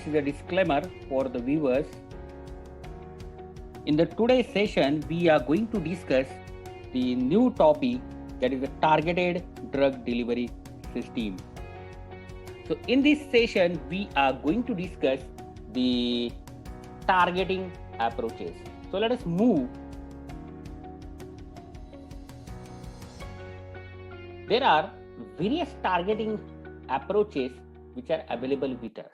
is a disclaimer for the viewers. In the today's session, we are going to discuss the new topic, that is the targeted drug delivery system. So in this session, we are going to discuss the targeting approaches. So let us move. There are various targeting approaches which are available with us.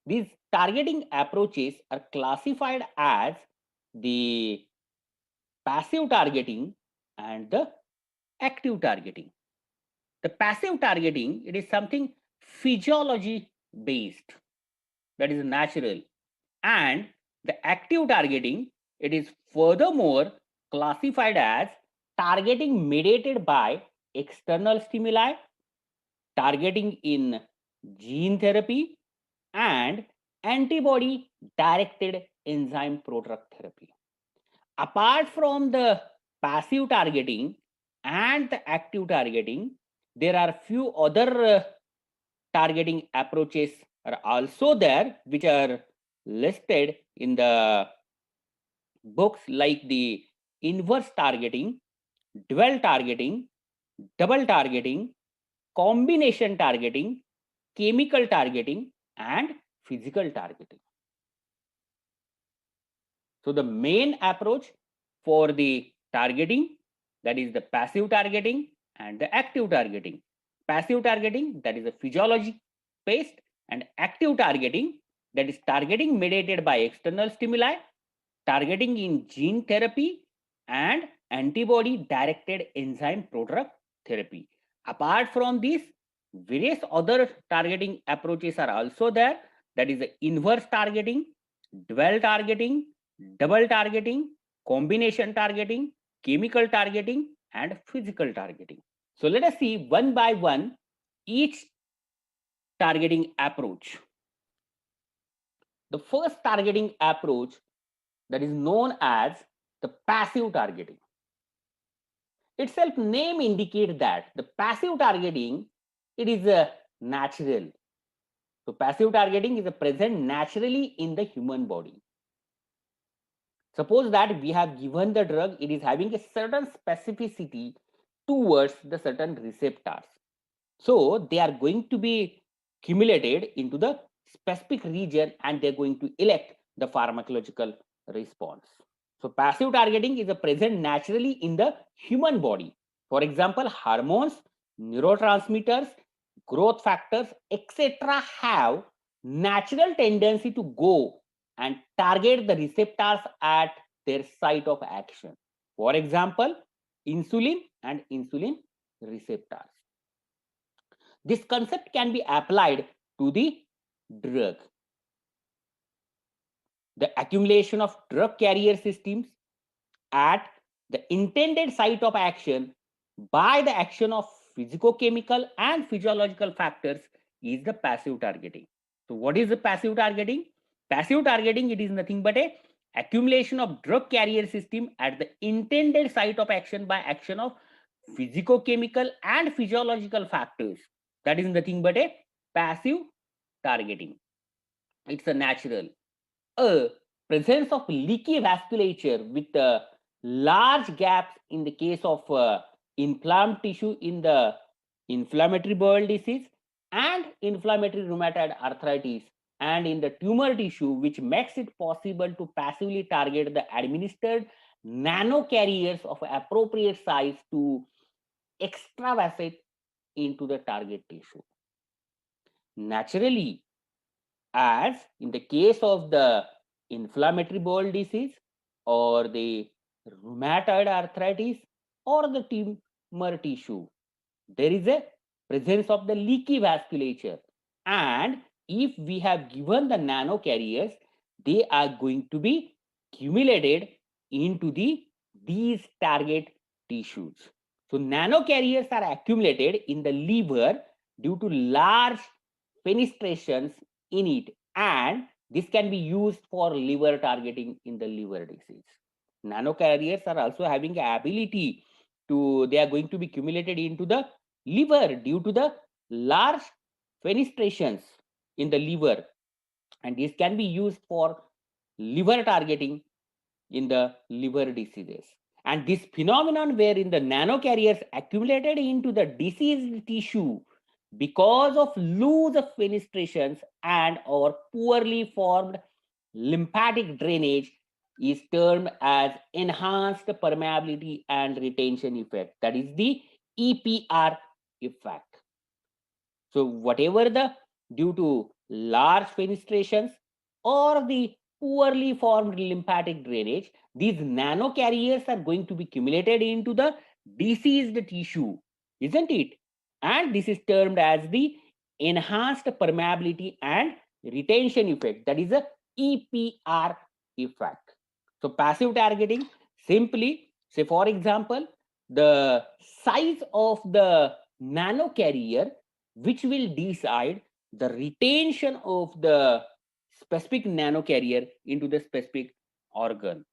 These targeting approaches are classified as the passive targeting and the active targeting. The passive targeting, it is something physiology based, that is natural, and the active targeting, it is furthermore classified as targeting mediated by external stimuli, targeting in gene therapy, and antibody directed enzyme product therapy. Apart from the passive targeting and the active targeting, there are few other targeting approaches are also there, which are listed in the books, like the inverse targeting, dual targeting, double targeting, combination targeting, chemical targeting, and physical targeting. So the main approach for the targeting, that is the passive targeting and the active targeting. Passive targeting, that is a physiology based, and active targeting, that is targeting mediated by external stimuli, targeting in gene therapy, and antibody directed enzyme product therapy. Apart from this, various other targeting approaches are also there, that is the inverse targeting, dual targeting, double targeting, combination targeting, chemical targeting, and physical targeting. So let us see one by one each targeting approach. The first targeting approach, that is known as the passive targeting. Itself name indicates that the passive targeting, it is a natural. So passive targeting is a present naturally in the human body. Suppose that we have given the drug, it is having a certain specificity towards the certain receptors. So they are going to be accumulated into the specific region and they're going to elect the pharmacological response. So passive targeting is a present naturally in the human body. For example, hormones, neurotransmitters, growth factors, etc. have natural tendency to go and target the receptors at their site of action. For example, insulin and insulin receptors. This concept can be applied to the drug. The accumulation of drug carrier systems at the intended site of action by the action of physicochemical and physiological factors is the passive targeting. So what is the passive targeting? Passive targeting, it is nothing but a accumulation of drug carrier system at the intended site of action by action of physicochemical and physiological factors. That is nothing but a passive targeting. It's a natural. Presence of leaky vasculature with large gaps in the case of inflamed tissue in the inflammatory bowel disease and inflammatory rheumatoid arthritis, and in the tumor tissue, which makes it possible to passively target the administered nanocarriers of appropriate size to extravasate into the target tissue. Naturally, as in the case of the inflammatory bowel disease or the rheumatoid arthritis or the tumor tissue, there is a presence of the leaky vasculature, and if we have given the nanocarriers, they are going to be accumulated into these target tissues. So nanocarriers are accumulated in the liver due to large fenestrations in it, and this can be used for liver targeting in the liver disease. Nanocarriers are also having the ability to, they are going to be accumulated into the liver due to the large fenestrations in the liver, and this can be used for liver targeting in the liver diseases. And this phenomenon wherein the nanocarriers accumulated into the diseased tissue because of loose fenestrations and or poorly formed lymphatic drainage is termed as enhanced permeability and retention effect. That is the EPR effect. So whatever the due to large fenestrations or the poorly formed lymphatic drainage, these nanocarriers are going to be accumulated into the diseased tissue, isn't it? And this is termed as the enhanced permeability and retention effect. That is a EPR effect. So passive targeting simply say, for example, the size of the nanocarrier which will decide the retention of the specific nanocarrier into the specific organ,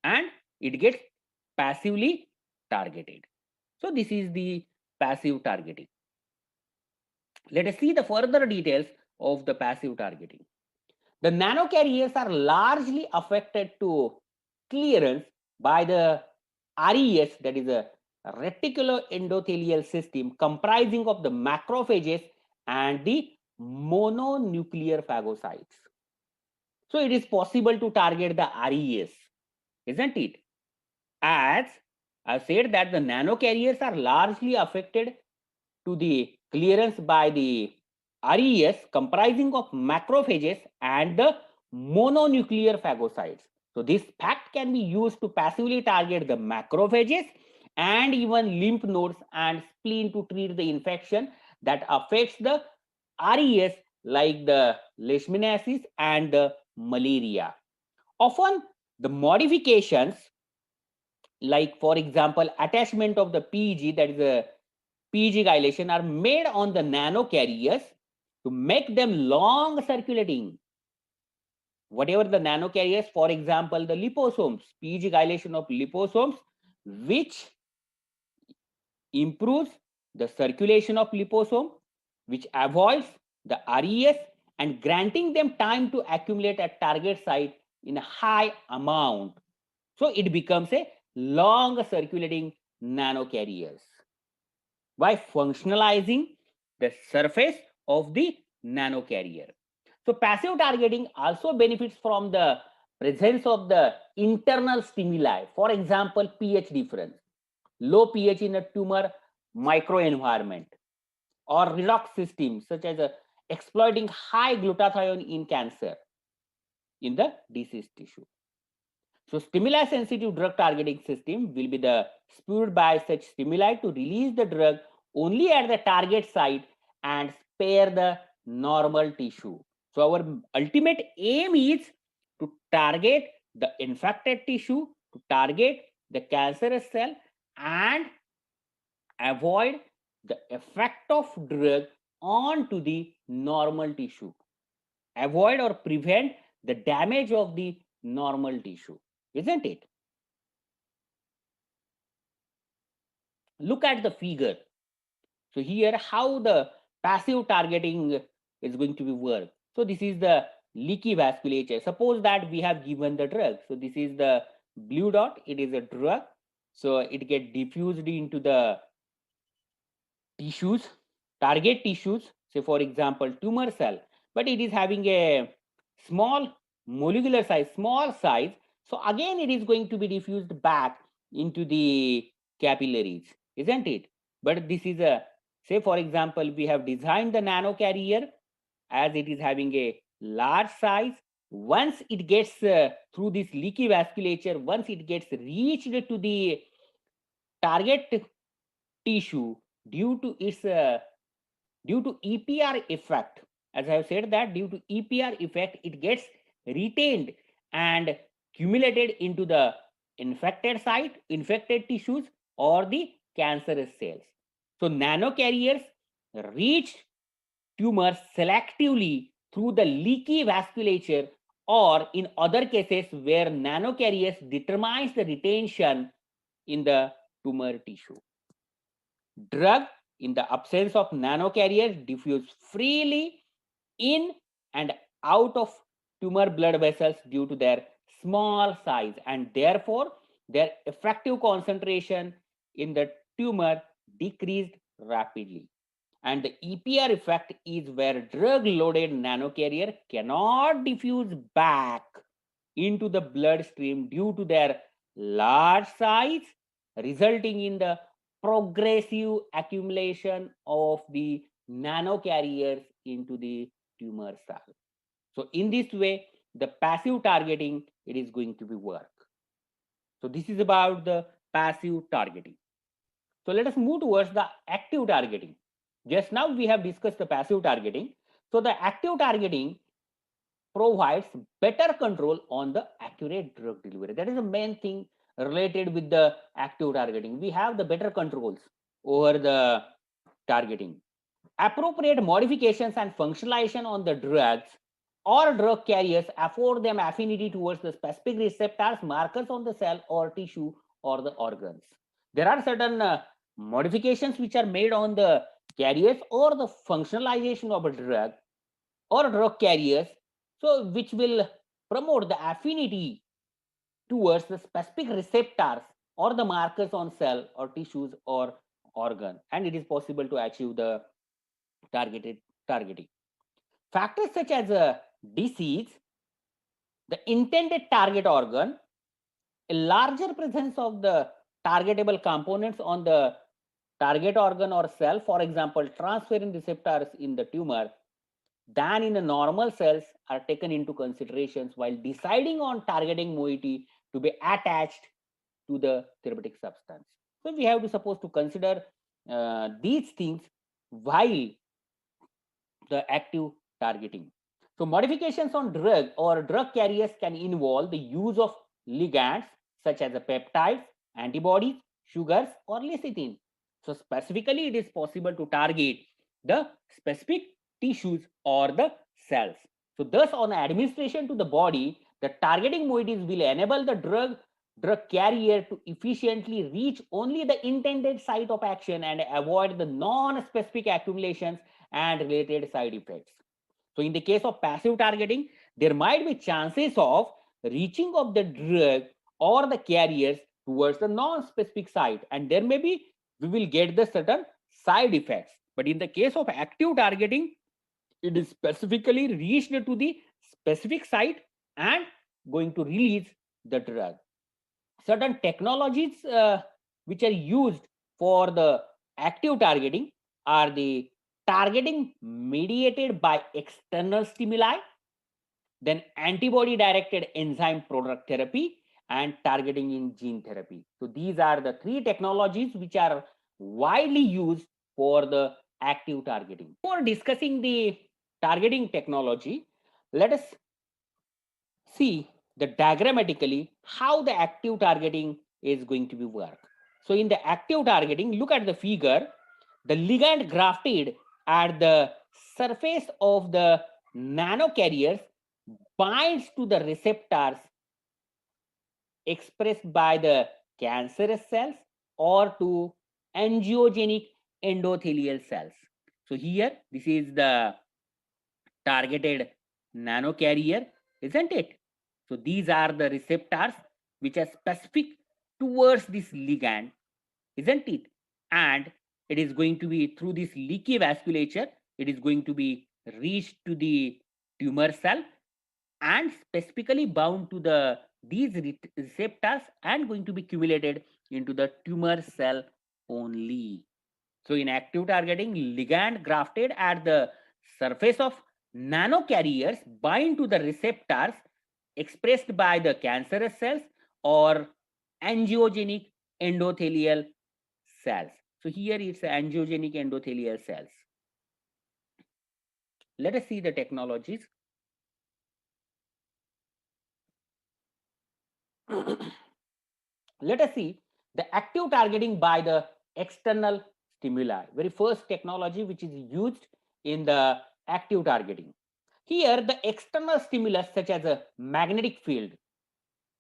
and it gets passively targeted. So this is the passive targeting. Let us see the further details of the passive targeting. The nanocarriers are largely affected to clearance by the RES, that is a reticuloendothelial system comprising of the macrophages and the mononuclear phagocytes. So it is possible to target the RES, isn't it? As I said that the nanocarriers are largely affected to the clearance by the RES comprising of macrophages and the mononuclear phagocytes. So this fact can be used to passively target the macrophages and even lymph nodes and spleen to treat the infection that affects the RES like the leishmaniasis and the malaria. Often the modifications like for example attachment of the PEG, that is a PEG dilation, are made on the nanocarriers to make them long circulating. Whatever the nanocarriers, for example, the liposomes, PEG dilation of liposomes, which improves the circulation of liposome, which avoids the RES and granting them time to accumulate at target site in a high amount. So it becomes a long circulating nanocarriers by functionalizing the surface of the nanocarrier. So passive targeting also benefits from the presence of the internal stimuli. For example, pH difference, low pH in a tumor microenvironment, or redox systems such as exploiting high glutathione in cancer in the diseased tissue. So stimuli sensitive drug targeting system will be the spurred by such stimuli to release the drug only at the target site and spare the normal tissue. So our ultimate aim is to target the infected tissue, to target the cancerous cell and avoid the effect of drug onto the normal tissue. Avoid or prevent the damage of the normal tissue, isn't it? Look at the figure. So here how the passive targeting is going to be work. So this is the leaky vasculature. Suppose that we have given the drug. So this is the blue dot. It is a drug. So it get diffused into the tissues, target tissues, say for example tumor cell, but it is having a small molecular size, small size. So again it is going to be diffused back into the capillaries, isn't it? But this is a, say for example we have designed the nanocarrier as it is having a large size. Once it gets through this leaky vasculature, once it gets reached to the target tissue due to its due to EPR effect, as I have said that due to EPR effect, it gets retained and accumulated into the infected site, infected tissues, or the cancerous cells. So nanocarriers reach tumors selectively through the leaky vasculature, or in other cases where nanocarriers determines the retention in the tumor tissue. Drug in the absence of nanocarriers diffuse freely in and out of tumor blood vessels due to their small size, and therefore their effective concentration in the tumor decreased rapidly. And the EPR effect is where drug loaded nanocarrier cannot diffuse back into the bloodstream due to their large size, resulting in the progressive accumulation of the nanocarriers into the tumor cell. So in this way, the passive targeting, it is going to be work. So this is about the passive targeting. So let us move towards the active targeting. Just now we have discussed the passive targeting. So the active targeting provides better control on the accurate drug delivery. That is the main thing related with the active targeting. We have the better controls over the targeting. Appropriate modifications and functionalization on the drugs or drug carriers afford them affinity towards the specific receptors, markers on the cell or tissue or the organs. There are certain modifications which are made on the carriers or the functionalization of a drug or drug carriers, so which will promote the affinity towards the specific receptors or the markers on cell or tissues or organ, and it is possible to achieve the targeting. Factors such as disease, the intended target organ, a larger presence of the targetable components on the target organ or cell, for example, transferrin receptors in the tumor, than in the normal cells are taken into considerations while deciding on targeting moiety to be attached to the therapeutic substance. So we have to suppose to consider these things while the active targeting. So modifications on drug or drug carriers can involve the use of ligands such as the peptides, antibodies, sugars, or lecithin. So specifically, it is possible to target the specific tissues or the cells. So thus, on administration to the body, the targeting moieties will enable the drug carrier to efficiently reach only the intended site of action and avoid the non-specific accumulations and related side effects. So in the case of passive targeting, there might be chances of reaching of the drug or the carriers towards the non-specific site, and there may be we will get the certain side effects. But in the case of active targeting, it is specifically reached to the specific site and going to release the drug. Certain technologies which are used for the active targeting are the targeting mediated by external stimuli, then antibody directed enzyme product therapy, and targeting in gene therapy. So these are the three technologies which are widely used for the active targeting. Before discussing the targeting technology, let us see the diagrammatically how the active targeting is going to be work. So in the active targeting, look at the figure. The ligand grafted at the surface of the nanocarriers binds to the receptors expressed by the cancerous cells or to angiogenic endothelial cells. So here, this is the targeted nanocarrier, isn't it? So these are the receptors which are specific towards this ligand, isn't it? And it is going to be through this leaky vasculature, it is going to be reached to the tumor cell and specifically bound to the these receptors and going to be accumulated into the tumor cell only. So in active targeting, ligand grafted at the surface of nanocarriers bind to the receptors expressed by the cancerous cells or angiogenic endothelial cells. So here it's angiogenic endothelial cells. Let us see the technologies. Let us see the active targeting by the external stimuli. Very first technology which is used in the active targeting. Here, the external stimulus such as a magnetic field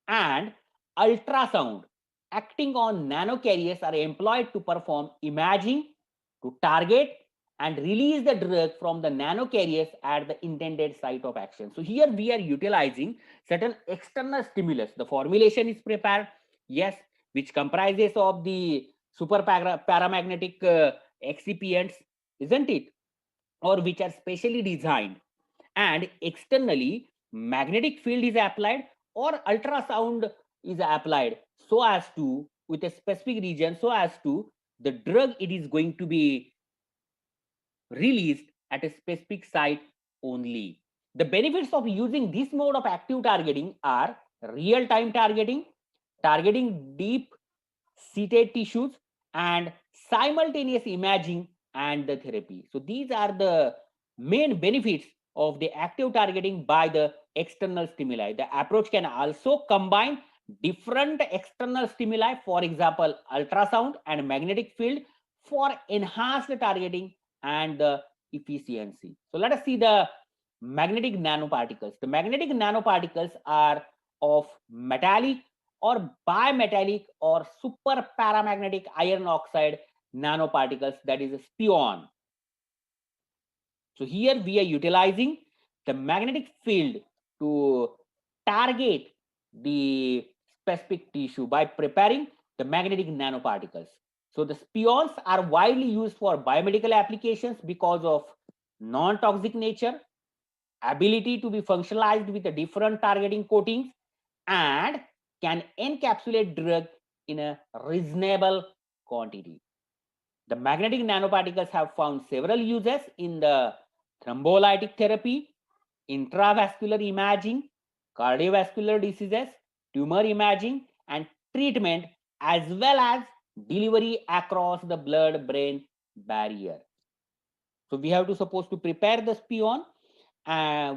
and ultrasound acting on nanocarriers are employed to perform imaging, to target and release the drug from the nanocarriers at the intended site of action. So here we are utilizing certain external stimulus. The formulation is prepared, yes, which comprises of the super paramagnetic excipients, isn't it? Or which are specially designed, and externally magnetic field is applied or ultrasound is applied so as to with a specific region, so as to the drug it is going to be released at a specific site only. The benefits of using this mode of active targeting are real time targeting, targeting deep seated tissues, and simultaneous imaging and the therapy. So these are the main benefits of the active targeting by the external stimuli. The approach can also combine different external stimuli, for example, ultrasound and magnetic field, for enhanced targeting and the efficiency. So let us see the magnetic nanoparticles. The magnetic nanoparticles are of metallic or bimetallic or super paramagnetic iron oxide nanoparticles, that is a spion. So here we are utilizing the magnetic field to target the specific tissue by preparing the magnetic nanoparticles. So the spions are widely used for biomedical applications because of non-toxic nature, ability to be functionalized with the different targeting coatings, and can encapsulate drug in a reasonable quantity. The magnetic nanoparticles have found several uses in the thrombolytic therapy, intravascular imaging, cardiovascular diseases, tumor imaging, and treatment, as well as delivery across the blood-brain barrier. So we have to suppose to prepare the spion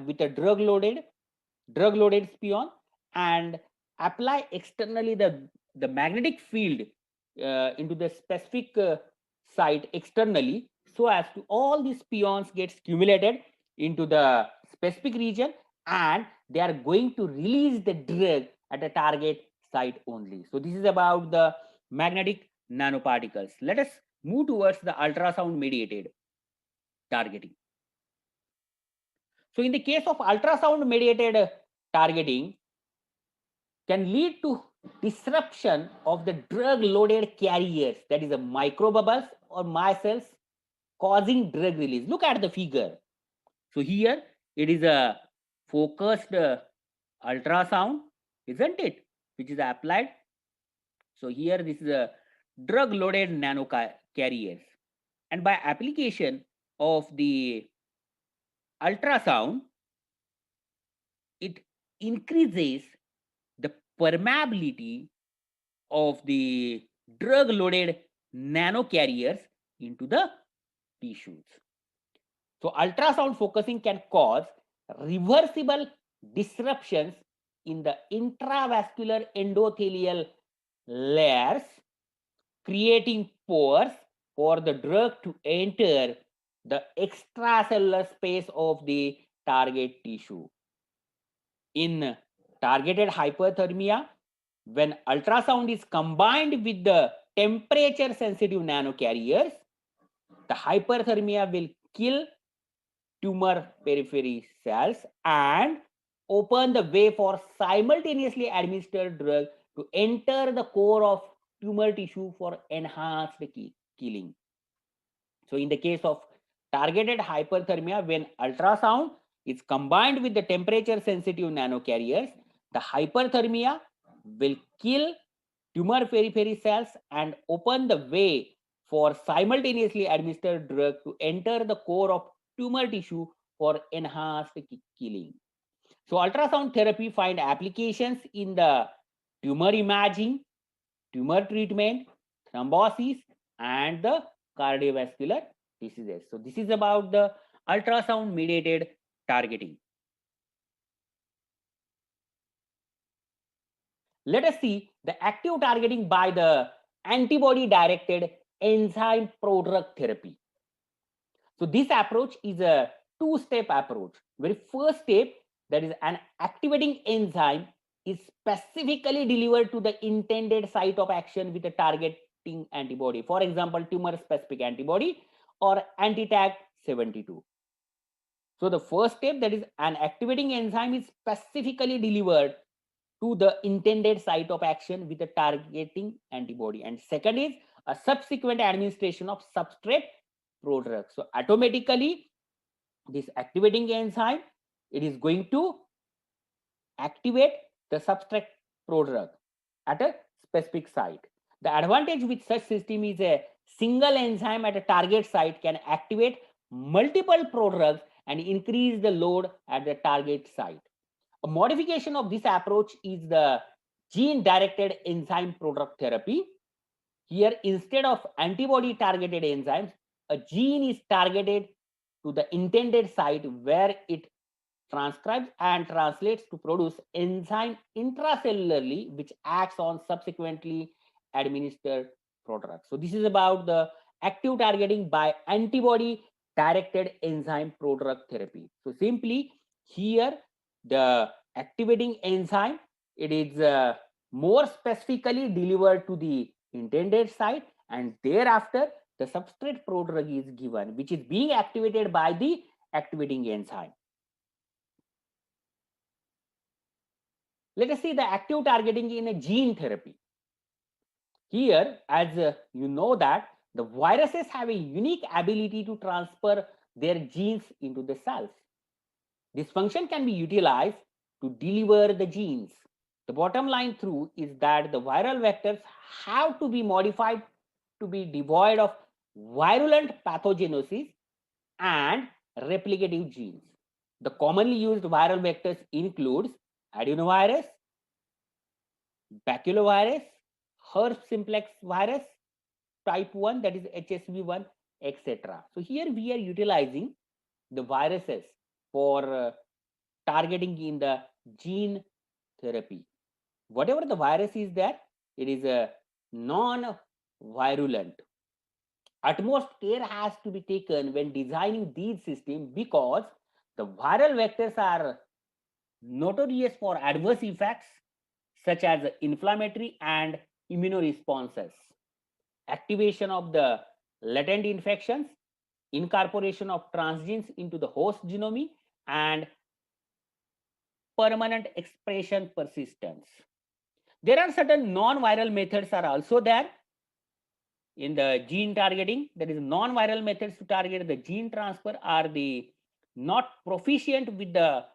with a drug-loaded spion and apply externally the magnetic field into the specific site externally, so as to all these spions get stimulated into the specific region, and they are going to release the drug at a target site only. So this is about the magnetic nanoparticles. Let us move towards the ultrasound mediated targeting. So in the case of ultrasound mediated targeting, can lead to disruption of the drug loaded carriers, that is a microbubbles or micelles, causing drug release. Look at the figure. So here it is a focused ultrasound, isn't it, which is applied. So here this is a drug loaded nano carriers, and by application of the ultrasound, it increases the permeability of the drug loaded nano carriers into the tissues. So ultrasound focusing can cause reversible disruptions in the intravascular endothelial layers, creating pores for the drug to enter the extracellular space of the target tissue. In targeted hyperthermia, when ultrasound is combined with the temperature sensitive nanocarriers, the hyperthermia will kill tumor periphery cells and open the way for simultaneously administered drug to enter the core of tumor tissue for enhanced killing. So in the case of targeted hyperthermia, when ultrasound is combined with the temperature sensitive nanocarriers, the hyperthermia will kill tumor periphery cells and open the way for simultaneously administered drug to enter the core of tumor tissue for enhanced killing. So ultrasound therapy find applications in the tumor imaging, tumor treatment, thrombosis, and the cardiovascular diseases. So this is about the ultrasound mediated targeting. Let us see the active targeting by the antibody directed enzyme prodrug therapy. So this approach is a two-step approach. Very first step, that is an activating enzyme is specifically delivered to the intended site of action with a targeting antibody. For example, tumor specific antibody or anti-tag 72. So the first step, that is an activating enzyme, is specifically delivered to the intended site of action with a targeting antibody, and second is a subsequent administration of substrate prodrug. So automatically this activating enzyme, it is going to activate the substrate prodrug at a specific site. The advantage with such system is a single enzyme at a target site can activate multiple prodrugs and increase the load at the target site. A modification of this approach is the gene-directed enzyme prodrug therapy. Here, instead of antibody-targeted enzymes, a gene is targeted to the intended site where it transcribes and translates to produce enzyme intracellularly, which acts on subsequently administered products. So this is about the active targeting by antibody directed enzyme prodrug therapy. So simply here the activating enzyme, it is more specifically delivered to the intended site, and thereafter the substrate prodrug is given, which is being activated by the activating enzyme. Let us see the active targeting in a gene therapy. Here, as you know that the viruses have a unique ability to transfer their genes into the cells. This function can be utilized to deliver the genes. The bottom line through is that the viral vectors have to be modified to be devoid of virulent pathogenesis and replicative genes. The commonly used viral vectors includes adenovirus, baculovirus, herpes simplex virus, type 1, that is HSV1, etc. So here we are utilizing the viruses for targeting in the gene therapy. Whatever the virus is there, it is a non-virulent. Utmost care has to be taken when designing these systems because the viral vectors are notorious for adverse effects such as inflammatory and immunoresponses, activation of the latent infections, incorporation of transgenes into the host genome, and permanent expression persistence. There are certain non-viral methods are also there in the gene targeting. That is, non-viral methods to target the gene transfer are the not proficient with the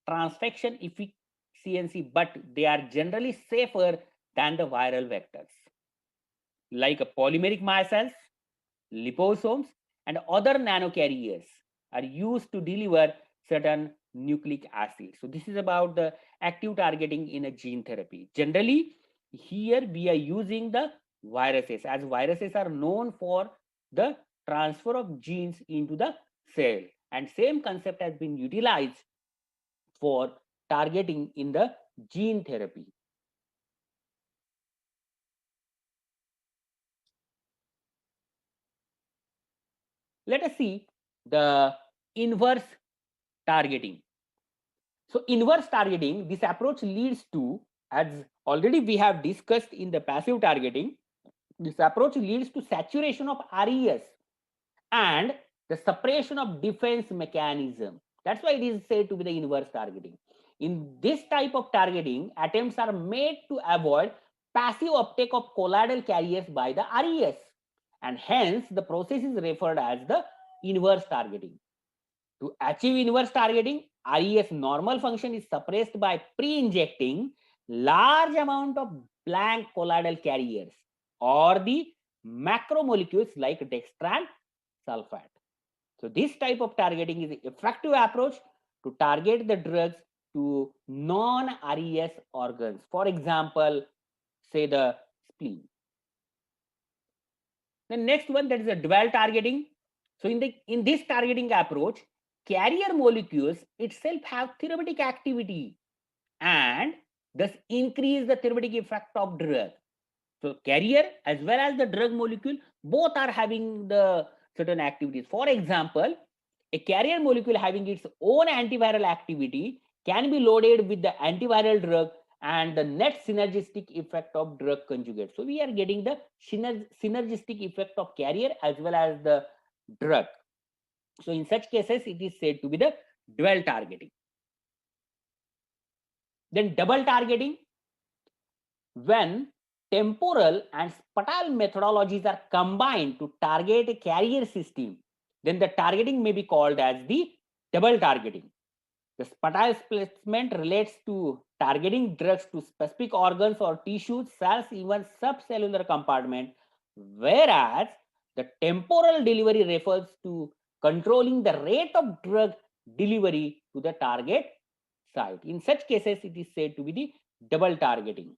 transfection efficiency, but they are generally safer than the viral vectors, like polymeric micelles, liposomes, and other nanocarriers are used to deliver certain nucleic acids. So this is about the active targeting in a gene therapy. Generally, here we are using the viruses, as viruses are known for the transfer of genes into the cell, and same concept has been utilized for targeting in the gene therapy. Let us see the inverse targeting. So inverse targeting, this approach leads to, as already we have discussed in the passive targeting, this approach leads to saturation of RES and the suppression of defense mechanism. That's why it is said to be the inverse targeting. In this type of targeting, attempts are made to avoid passive uptake of colloidal carriers by the RES, and hence the process is referred as the inverse targeting. To achieve inverse targeting, RES normal function is suppressed by pre-injecting large amount of blank colloidal carriers or the macromolecules like dextran sulfate. So this type of targeting is an effective approach to target the drugs to non-RES organs. For example, say the spleen. The next one, that is a dual targeting. So in this targeting approach, carrier molecules itself have therapeutic activity and thus increase the therapeutic effect of drug. So carrier as well as the drug molecule both are having the certain activities. For example, a carrier molecule having its own antiviral activity can be loaded with the antiviral drug and the net synergistic effect of drug conjugate. So we are getting the synergistic effect of carrier as well as the drug. So in such cases, it is said to be the dual targeting. Then double targeting, when temporal and spatial methodologies are combined to target a carrier system, then the targeting may be called as the double targeting. The spatial placement relates to targeting drugs to specific organs or tissues, cells, even subcellular compartment, whereas the temporal delivery refers to controlling the rate of drug delivery to the target site. In such cases, it is said to be the double targeting,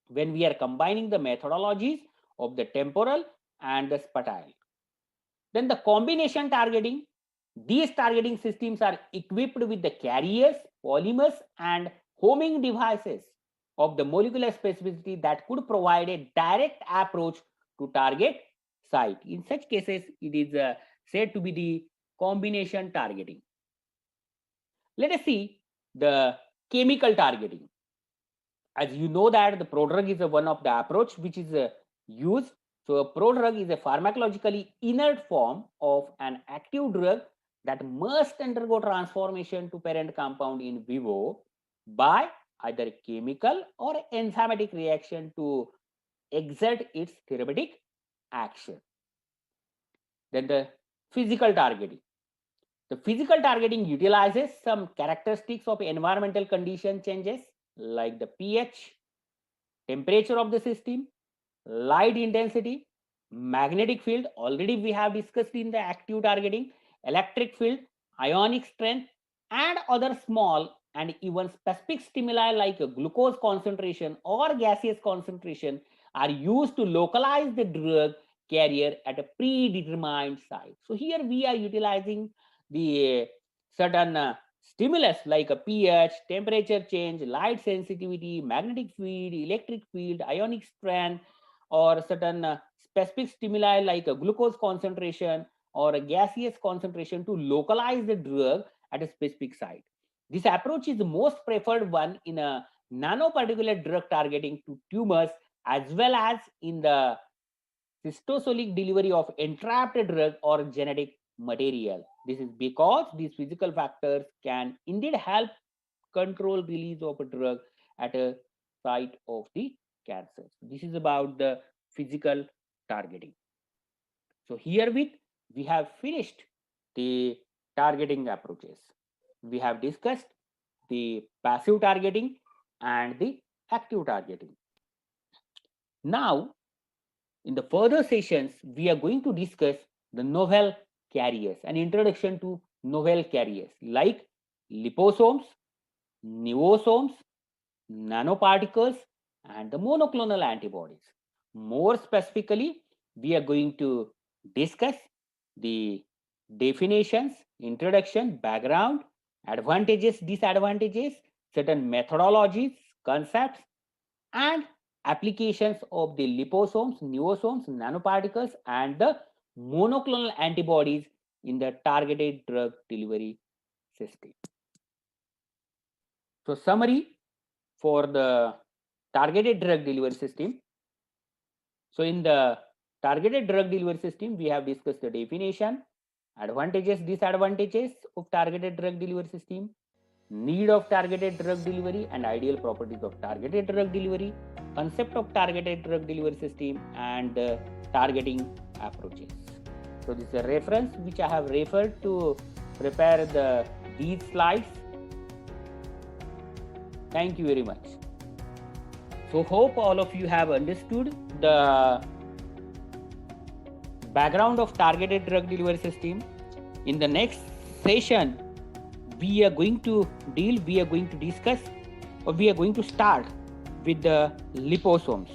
when we are combining the methodologies of the temporal and the spatial. Then the combination targeting, these targeting systems are equipped with the carriers, polymers, and homing devices of the molecular specificity that could provide a direct approach to target site. In such cases, it is said to be the combination targeting. Let us see the chemical targeting. As you know that the prodrug is one of the approach which is used. So a prodrug is a pharmacologically inert form of an active drug that must undergo transformation to parent compound in vivo by either chemical or enzymatic reaction to exert its therapeutic action. Then the physical targeting. The physical targeting utilizes some characteristics of environmental condition changes like the pH, temperature of the system, light intensity, magnetic field, already we have discussed in the active targeting, electric field, ionic strength, and other small and even specific stimuli like glucose concentration or gaseous concentration are used to localize the drug carrier at a predetermined site. So here we are utilizing the certain stimulus like a pH, temperature change, light sensitivity, magnetic field, electric field, ionic strength, or certain specific stimuli like a glucose concentration or a gaseous concentration to localize the drug at a specific site. This approach is the most preferred one in a nanoparticulate drug targeting to tumors as well as in the cystosolic delivery of entrapped drug or genetic material. This is because these physical factors can indeed help control release of a drug at a site of the cancer. This is about the physical targeting. So herewith we have finished the targeting approaches. We have discussed the passive targeting and the active targeting. Now, in the further sessions, we are going to discuss the novel carriers, an introduction to novel carriers like liposomes, nuosomes, nanoparticles, and the monoclonal antibodies. More specifically, we are going to discuss the definitions, introduction, background, advantages, disadvantages, certain methodologies, concepts, and applications of the liposomes, nuosomes, nanoparticles, and the monoclonal antibodies in the targeted drug delivery system. So summary for the targeted drug delivery system. So in the targeted drug delivery system, we have discussed the definition, advantages, disadvantages of targeted drug delivery system, need of targeted drug delivery and ideal properties of targeted drug delivery, concept of targeted drug delivery system, and targeting approaches. So this is a reference which I have referred to prepare these slides. Thank you very much. So hope all of you have understood the background of targeted drug delivery system. In the next session, we are going to discuss, or we are going to start with the liposomes.